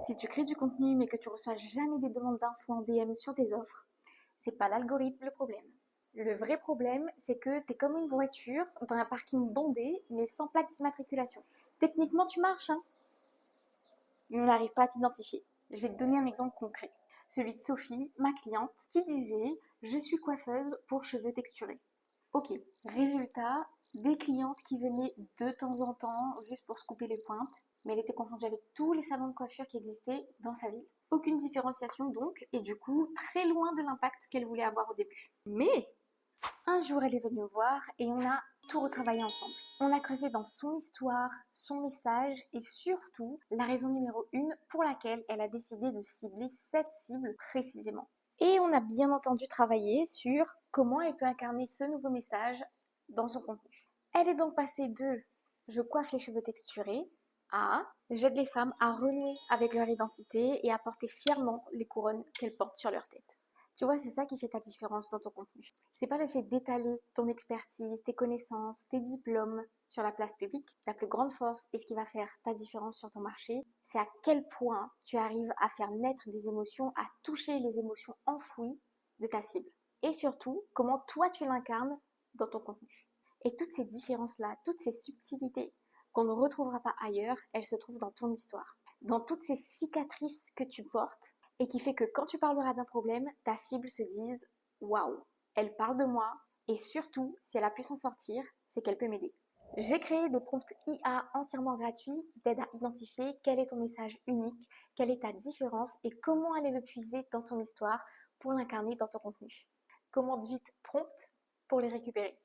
Si tu crées du contenu mais que tu reçois jamais des demandes d'infos en DM sur tes offres, c'est pas l'algorithme le problème. Le vrai problème, c'est que t'es comme une voiture dans un parking bondé mais sans plaque d'immatriculation. Techniquement, tu marches, hein, mais on n'arrive pas à t'identifier. Je vais te donner un exemple concret. Celui de Sophie, ma cliente, qui disait je suis coiffeuse pour cheveux texturés. Ok, résultat, des clientes qui venaient de temps en temps juste pour se couper les pointes, mais elle était confondue avec tous les salons de coiffure qui existaient dans sa ville. Aucune différenciation donc, et du coup très loin de l'impact qu'elle voulait avoir au début. Mais un jour elle est venue me voir et on a tout retravaillé ensemble. On a creusé dans son histoire, son message et surtout la raison numéro 1 pour laquelle elle a décidé de cibler cette cible précisément. Et on a bien entendu travaillé sur comment elle peut incarner ce nouveau message dans son contenu. Elle est donc passée de je coiffe les cheveux texturés à j'aide les femmes à renouer avec leur identité et à porter fièrement les couronnes qu'elles portent sur leur tête. Tu vois, c'est ça qui fait ta différence dans ton contenu. C'est pas le fait d'étaler ton expertise, tes connaissances, tes diplômes sur la place publique. Ta plus grande force et ce qui va faire ta différence sur ton marché, c'est à quel point tu arrives à faire naître des émotions, à toucher les émotions enfouies de ta cible. Et surtout, comment toi tu l'incarnes dans ton contenu. Et toutes ces différences-là, toutes ces subtilités qu'on ne retrouvera pas ailleurs, elles se trouvent dans ton histoire. Dans toutes ces cicatrices que tu portes et qui fait que quand tu parleras d'un problème, ta cible se dise waouh, elle parle de moi et surtout, si elle a pu s'en sortir, c'est qu'elle peut m'aider. J'ai créé des prompts IA entièrement gratuits qui t'aident à identifier quel est ton message unique, quelle est ta différence et comment aller le puiser dans ton histoire pour l'incarner dans ton contenu. Commande vite prompt pour les récupérer.